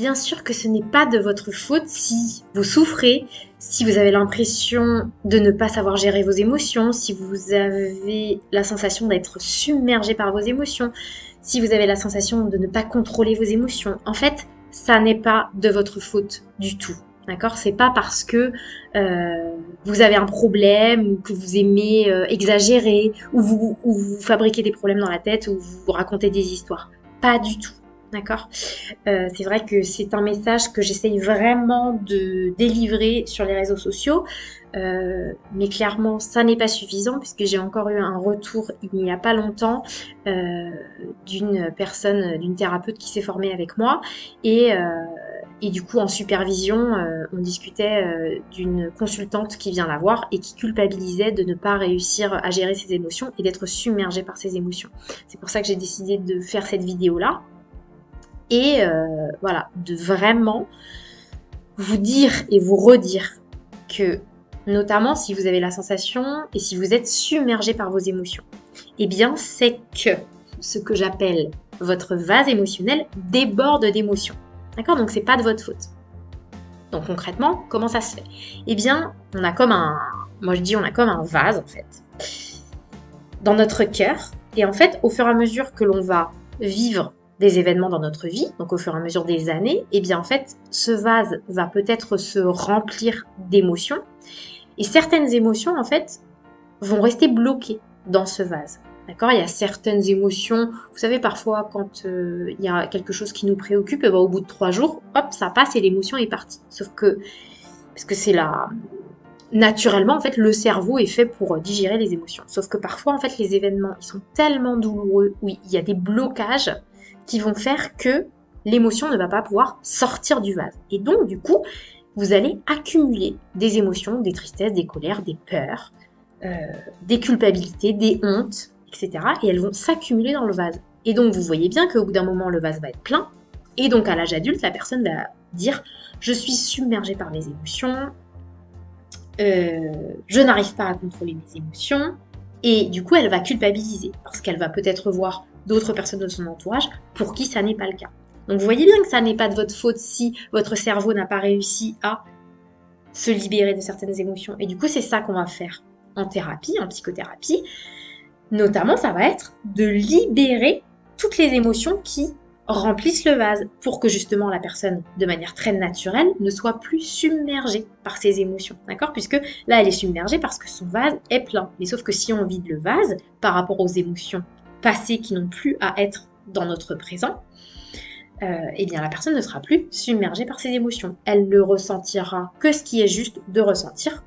Bien sûr que ce n'est pas de votre faute si vous souffrez, si vous avez l'impression de ne pas savoir gérer vos émotions, si vous avez la sensation d'être submergé par vos émotions, si vous avez la sensation de ne pas contrôler vos émotions. En fait, ça n'est pas de votre faute du tout. D'accord? C'est pas parce que vous avez un problème ou que vous aimez exagérer ou vous fabriquez des problèmes dans la tête ou vous racontez des histoires. Pas du tout. D'accord? C'est vrai que c'est un message que j'essaye vraiment de délivrer sur les réseaux sociaux, mais clairement ça n'est pas suffisant puisque j'ai encore eu un retour il n'y a pas longtemps d'une personne, d'une thérapeute qui s'est formée avec moi et du coup en supervision on discutait d'une consultante qui vient la voir et qui culpabilisait de ne pas réussir à gérer ses émotions et d'être submergée par ses émotions. C'est pour ça que j'ai décidé de faire cette vidéo là. Et voilà, de vraiment vous dire et vous redire que, notamment si vous avez la sensation et si vous êtes submergé par vos émotions, eh bien c'est que ce que j'appelle votre vase émotionnel déborde d'émotions. D'accord? Donc c'est pas de votre faute. Donc concrètement, comment ça se fait? Eh bien, on a comme moi je dis on a comme un vase en fait, dans notre cœur. Et en fait, au fur et à mesure que l'on va vivre des événements dans notre vie, donc au fur et à mesure des années, et bien en fait, ce vase va peut-être se remplir d'émotions, et certaines émotions en fait vont rester bloquées dans ce vase. D'accord? Il y a certaines émotions, vous savez parfois quand il y a quelque chose qui nous préoccupe, et ben, au bout de 3 jours, hop, ça passe et l'émotion est partie. Sauf que, parce que c'est là, naturellement en fait, le cerveau est fait pour digérer les émotions. Sauf que parfois en fait, les événements, ils sont tellement douloureux, oui, il y a des blocages qui vont faire que l'émotion ne va pas pouvoir sortir du vase. Et donc, du coup, vous allez accumuler des émotions, des tristesses, des colères, des peurs, des culpabilités, des hontes, etc. Et elles vont s'accumuler dans le vase. Et donc, vous voyez bien qu'au bout d'un moment, le vase va être plein. Et donc, à l'âge adulte, la personne va dire « Je suis submergée par mes émotions, je n'arrive pas à contrôler mes émotions. » Et du coup, elle va culpabiliser parce qu'elle va peut-être voir d'autres personnes de son entourage pour qui ça n'est pas le cas. Donc vous voyez bien que ça n'est pas de votre faute si votre cerveau n'a pas réussi à se libérer de certaines émotions. Et du coup, c'est ça qu'on va faire en thérapie, en psychothérapie. Notamment, ça va être de libérer toutes les émotions qui remplissent le vase pour que justement la personne, de manière très naturelle, ne soit plus submergée par ses émotions. D'accord? Puisque là, elle est submergée parce que son vase est plein. Mais sauf que si on vide le vase par rapport aux émotions passées qui n'ont plus à être dans notre présent, eh bien la personne ne sera plus submergée par ses émotions. Elle ne ressentira que ce qui est juste de ressentir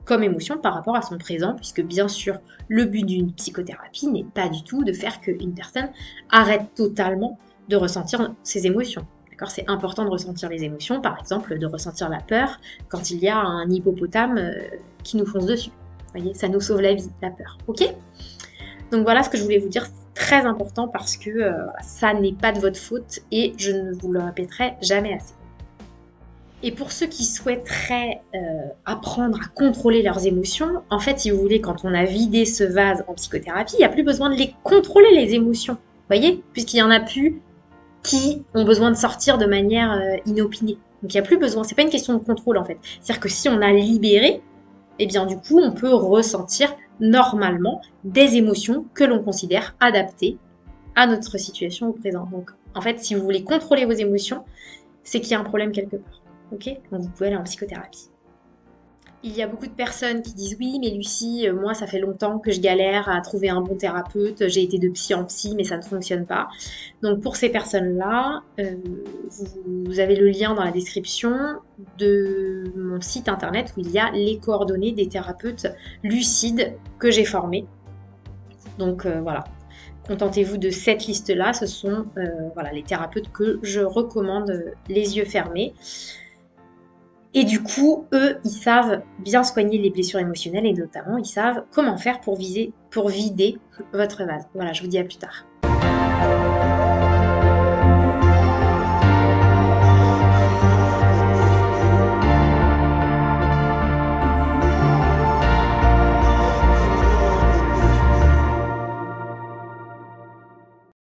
comme émotion par rapport à son présent, puisque bien sûr, le but d'une psychothérapie n'est pas du tout de faire qu'une personne arrête totalement de ressentir ses émotions. D'accord? C'est important de ressentir les émotions, par exemple de ressentir la peur quand il y a un hippopotame qui nous fonce dessus. Vous voyez, ça nous sauve la vie, la peur. Ok? Donc voilà ce que je voulais vous dire, c'est très important parce que ça n'est pas de votre faute et je ne vous le répéterai jamais assez. Et pour ceux qui souhaiteraient apprendre à contrôler leurs émotions, en fait, si vous voulez, quand on a vidé ce vase en psychothérapie, il n'y a plus besoin de les contrôler, les émotions. Vous voyez? Puisqu'il n'y en a plus qui ont besoin de sortir de manière inopinée. Donc il n'y a plus besoin, c'est pas une question de contrôle en fait. C'est-à-dire que si on a libéré, eh bien du coup, on peut ressentir normalement des émotions que l'on considère adaptées à notre situation au présent. Donc en fait, si vous voulez contrôler vos émotions, c'est qu'il y a un problème quelque part. Ok? Donc vous pouvez aller en psychothérapie. Il y a beaucoup de personnes qui disent « Oui, mais Lucie, moi, ça fait longtemps que je galère à trouver un bon thérapeute. J'ai été de psy en psy, mais ça ne fonctionne pas. » Donc, pour ces personnes-là, vous avez le lien dans la description de mon site internet où il y a les coordonnées des thérapeutes lucides que j'ai formés. Donc, voilà. Contentez-vous de cette liste-là. Ce sont voilà, les thérapeutes que je recommande les yeux fermés. Et du coup, eux, ils savent bien soigner les blessures émotionnelles et notamment, ils savent comment faire pour vider votre vase. Voilà, je vous dis à plus tard.